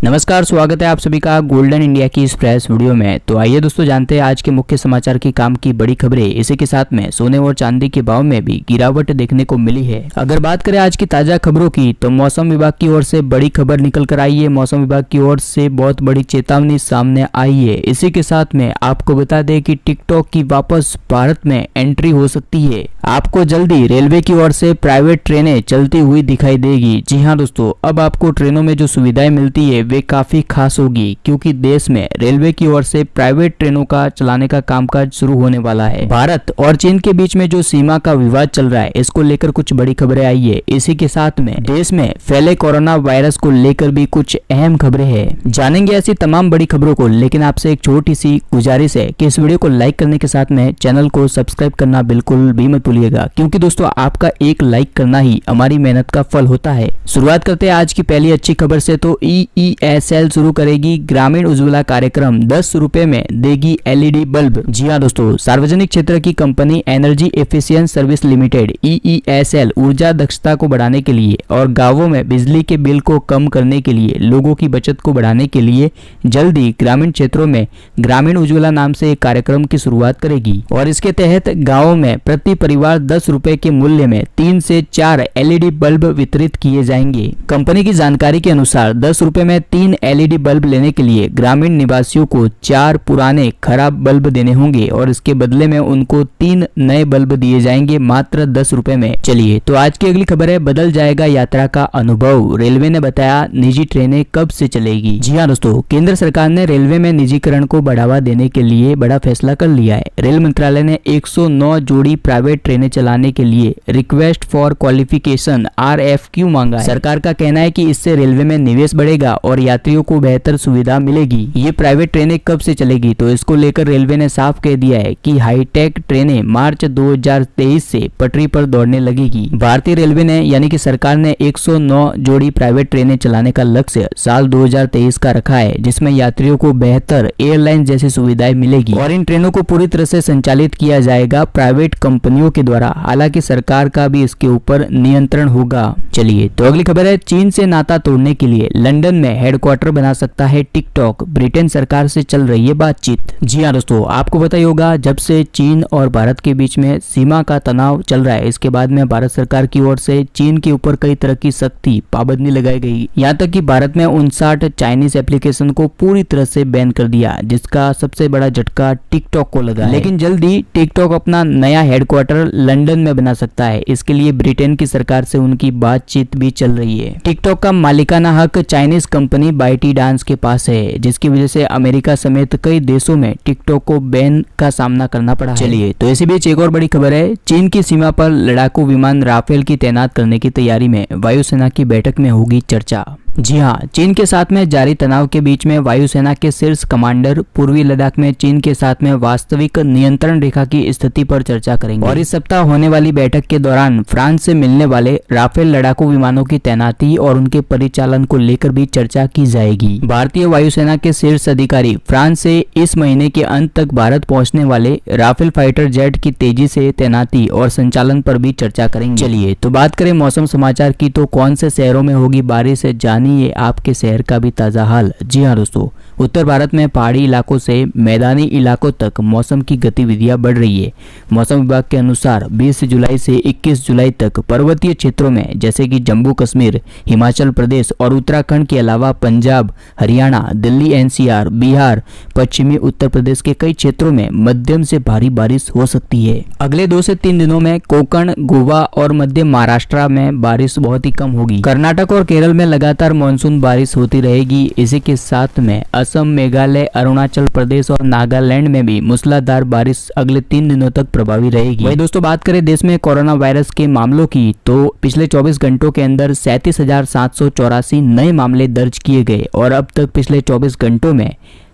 नमस्कार, स्वागत है आप सभी का गोल्डन इंडिया की इस फ्रेश वीडियो में। तो आइए दोस्तों जानते हैं आज के मुख्य समाचार की काम की बड़ी खबरें। इसी के साथ में सोने और चांदी के भाव में भी गिरावट देखने को मिली है। अगर बात करें आज की ताजा खबरों की तो मौसम विभाग की ओर से बड़ी खबर निकल कर आई है। मौसम विभाग की ओर से बहुत बड़ी चेतावनी सामने आई है। इसी के साथ में आपको बता दें कि टिकटॉक की वापस भारत में एंट्री हो सकती है। आपको जल्दी रेलवे की ओर से प्राइवेट ट्रेनें चलती हुई दिखाई देगी। जी हाँ दोस्तों, अब आपको ट्रेनों में जो सुविधाएं मिलती है वे काफी खास होगी, क्योंकि देश में रेलवे की ओर से प्राइवेट ट्रेनों का चलाने का कामकाज शुरू होने वाला है। भारत और चीन के बीच में जो सीमा का विवाद चल रहा है, इसको लेकर कुछ बड़ी खबरें आई है। इसी के साथ में देश में फैले कोरोना वायरस को लेकर भी कुछ अहम खबरें हैं। जानेंगे ऐसी तमाम बड़ी खबरों को, लेकिन आपसे एक छोटी सी गुजारिश है कि इस वीडियो को लाइक करने के साथ में चैनल को सब्सक्राइब करना बिल्कुल भी मत भूलिएगा, क्योंकि दोस्तों आपका एक लाइक करना ही हमारी मेहनत का फल होता है। शुरुआत करते हैं आज की पहली अच्छी खबर से। तो EESL शुरू करेगी ग्रामीण उज्ज्वला कार्यक्रम, 10 रुपए में देगी LED बल्ब। जी हाँ दोस्तों, सार्वजनिक क्षेत्र की company energy efficient service limited EESL ऊर्जा दक्षता को बढ़ाने के लिए और गांवों में बिजली के बिल को कम करने के लिए, लोगों की बचत को बढ़ाने के लिए जल्द ही ग्रामीण क्षेत्रों में ग्रामीण उज्ज्वला नाम से एक कार्यक्रम की शुरुआत करेगी। और इसके तहत गाँव में प्रति परिवार 10 रुपए के मूल्य में 3 से 4 LED बल्ब वितरित किए जाएंगे। कंपनी की जानकारी के अनुसार 10 रुपए में 3 LED बल्ब लेने के लिए ग्रामीण निवासियों को 4 पुराने खराब बल्ब देने होंगे और इसके बदले में उनको 3 नए बल्ब दिए जाएंगे, मात्र 10 रुपए में। चलिए तो आज की अगली खबर है, बदल जाएगा यात्रा का अनुभव। रेलवे ने बताया निजी ट्रेनें कब से चलेगी। जी हाँ दोस्तों, केंद्र सरकार ने रेलवे में निजीकरण को बढ़ावा देने के लिए बड़ा फैसला कर लिया है। रेल मंत्रालय ने 109 जोड़ी प्राइवेट ट्रेनें चलाने के लिए रिक्वेस्ट फॉर क्वालिफिकेशन RFQ मांगा है। सरकार का कहना है कि इससे रेलवे में निवेश बढ़ेगा और यात्रियों को बेहतर सुविधा मिलेगी। ये प्राइवेट ट्रेनें कब से चलेगी, तो इसको लेकर रेलवे ने साफ कह दिया है कि हाईटेक ट्रेनें मार्च 2023 से पटरी पर दौड़ने लगेगी। भारतीय रेलवे ने यानी कि सरकार ने 109 जोड़ी प्राइवेट ट्रेनें चलाने का लक्ष्य साल 2023 का रखा है, जिसमें यात्रियों को बेहतर एयरलाइन जैसी सुविधाएं मिलेगी और इन ट्रेनों को पूरी तरह से संचालित किया जाएगा प्राइवेट कंपनियों के द्वारा। हालांकि सरकार का भी इसके ऊपर नियंत्रण होगा। चलिए तो अगली खबर है, चीन से नाता तोड़ने के लिए लंदन में हेडक्वार्टर बना सकता है टिकटॉक, ब्रिटेन सरकार से चल रही है बातचीत। जी हाँ दोस्तों, आपको पता ही होगा जब से चीन और भारत के बीच में सीमा का तनाव चल रहा है, इसके बाद में भारत सरकार की ओर से चीन के ऊपर कई तरह की सख्ती पाबंदी लगाई गई। यहाँ तक कि भारत में 59 चाइनीज एप्लीकेशन को पूरी तरह से बैन कर दिया, जिसका सबसे बड़ा झटका टिकटॉक को लगा। लेकिन जल्दी टिकटॉक अपना नया हेडक्वार्टर लंदन में बना सकता है। इसके लिए ब्रिटेन की सरकार से उनकी बातचीत भी चल रही है। टिकटॉक का मालिकाना हक चाइनीज कंपनी ByteDance के पास है, जिसकी वजह से अमेरिका समेत कई देशों में टिकटॉक को बैन का सामना करना पड़ा। चलिए तो इसी बीच एक और बड़ी खबर है, चीन की सीमा पर लड़ाकू विमान राफेल की तैनात करने की तैयारी में वायुसेना की बैठक में होगी चर्चा। जी हाँ, चीन के साथ में जारी तनाव के बीच में वायुसेना के शीर्ष कमांडर पूर्वी लद्दाख में चीन के साथ में वास्तविक नियंत्रण रेखा की स्थिति पर चर्चा करेंगे। और इस सप्ताह होने वाली बैठक के दौरान फ्रांस से मिलने वाले राफेल लड़ाकू विमानों की तैनाती और उनके परिचालन को लेकर भी चर्चा की जाएगी। भारतीय वायुसेना के शीर्ष अधिकारी फ्रांस से इस महीने के अंत तक भारत पहुंचने वाले राफेल फाइटर जेट की तेजी से तैनाती और संचालन पर भी चर्चा करेंगे। चलिए तो बात करें मौसम समाचार की, तो कौन से शहरों में होगी बारिश, जानिए आपके शहर का भी ताजा हाल। जी हाँ दोस्तों, उत्तर भारत में पहाड़ी इलाकों से मैदानी इलाकों तक मौसम की गतिविधियां बढ़ रही है। मौसम विभाग के अनुसार 20 जुलाई से 21 जुलाई तक पर्वतीय क्षेत्रों में जैसे कि जम्मू कश्मीर, हिमाचल प्रदेश और उत्तराखंड के अलावा पंजाब, हरियाणा, दिल्ली NCR, बिहार, पश्चिमी उत्तर प्रदेश के कई क्षेत्रों में मध्यम से भारी बारिश हो सकती है। अगले 2 से 3 दिनों में कोंकण, गोवा और मध्य महाराष्ट्र में बारिश बहुत ही कम होगी। कर्नाटक और केरल में लगातार मानसून बारिश होती रहेगी। इसी के साथ में असम, मेघालय, अरुणाचल प्रदेश और नागालैंड में भी मूसलाधार बारिश अगले 3 दिनों तक प्रभावी रहेगी। वही दोस्तों बात करें देश में कोरोना वायरस के मामलों की, तो पिछले 24 घंटों के अंदर 37,784 नए मामले दर्ज किए गए और अब तक पिछले 24 घंटों में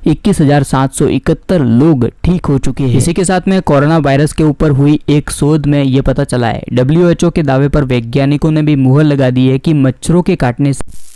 21,771 लोग ठीक हो चुके हैं। इसी के साथ में कोरोना वायरस के ऊपर हुई एक शोध में यह पता चला है, WHO के दावे पर वैज्ञानिकों ने भी मुहर लगा दी है कि मच्छरों के काटने से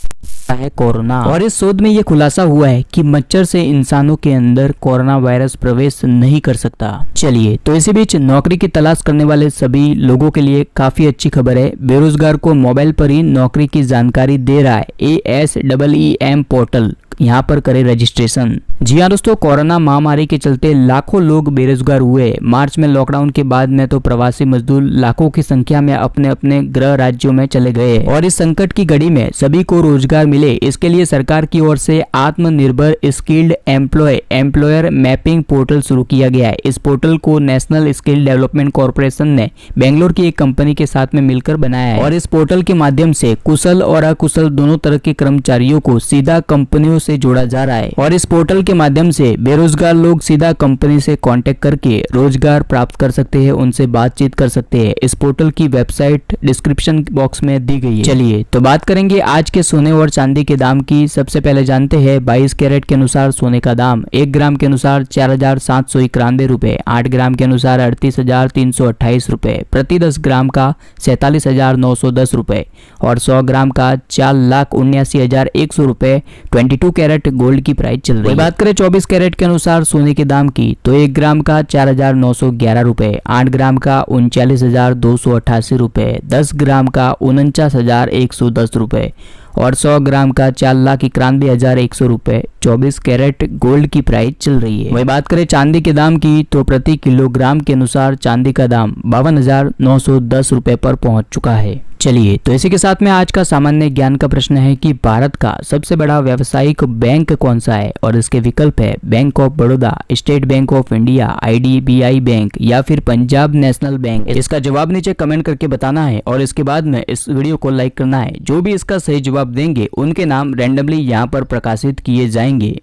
है कोरोना। और इस शोध में यह खुलासा हुआ है कि मच्छर से इंसानों के अंदर कोरोना वायरस प्रवेश नहीं कर सकता। चलिए तो इसी बीच नौकरी की तलाश करने वाले सभी लोगों के लिए काफी अच्छी खबर है। बेरोजगार को मोबाइल पर ही नौकरी की जानकारी दे रहा है ASEEM पोर्टल। यहाँ पर करें रजिस्ट्रेशन। जी हाँ दोस्तों, कोरोना महामारी के चलते लाखों लोग बेरोजगार हुए। मार्च में लॉकडाउन के बाद में तो प्रवासी मजदूर लाखों की संख्या में अपने अपने गृह राज्यों में चले गए और इस संकट की घड़ी में सभी को रोजगार मिले, इसके लिए सरकार की ओर से आत्मनिर्भर स्किल्ड एम्प्लॉयर मैपिंग पोर्टल शुरू किया गया है। इस पोर्टल को नेशनल स्किल डेवलपमेंट कॉर्पोरेशन ने बेंगलोर की एक कंपनी के साथ में मिलकर बनाया है और इस पोर्टल के माध्यम से कुशल और अकुशल दोनों तरह के कर्मचारियों को सीधा कंपनियों से जोड़ा जा रहा है और इस पोर्टल के माध्यम से बेरोजगार लोग सीधा कंपनी से कांटेक्ट करके रोजगार प्राप्त कर सकते हैं, उनसे बातचीत कर सकते हैं। इस पोर्टल की वेबसाइट डिस्क्रिप्शन बॉक्स में दी गई है। चलिए तो बात करेंगे आज के सोने और चांदी के दाम की। सबसे पहले जानते हैं 22 कैरेट के अनुसार सोने का दाम 1 ग्राम के अनुसार 4,791 रुपए, 8 ग्राम के अनुसार 38,328 रुपए, प्रति 10 ग्राम का 47,910 रुपए और 100 ग्राम का 4,79,100 रुपए 22 कैरेट गोल्ड की प्राइस चल रही है। बात करें 24 कैरेट के अनुसार सोने के दाम की तो 1 ग्राम का 4,911 रुपए, 8 ग्राम का 39,288 रुपए, 10 ग्राम का 49,110 रुपए और 100 ग्राम का 4,91,100 रुपए 24 कैरेट गोल्ड की प्राइस चल रही है। वही बात करें चांदी के दाम की तो प्रति किलोग्राम के अनुसार चांदी का दाम 52,910 रुपए पर पहुंच चुका है। चलिए तो इसी के साथ में आज का सामान्य ज्ञान का प्रश्न है कि भारत का सबसे बड़ा व्यावसायिक बैंक कौन सा है और इसके विकल्प है bank of Baroda, state bank of India, IDBI bank या फिर पंजाब नेशनल बैंक। इसका जवाब नीचे कमेंट करके बताना है और इसके बाद में इस वीडियो को लाइक करना है। जो भी इसका सही जवाब देंगे उनके नाम रैंडमली यहाँ पर प्रकाशित किए जाएंगे।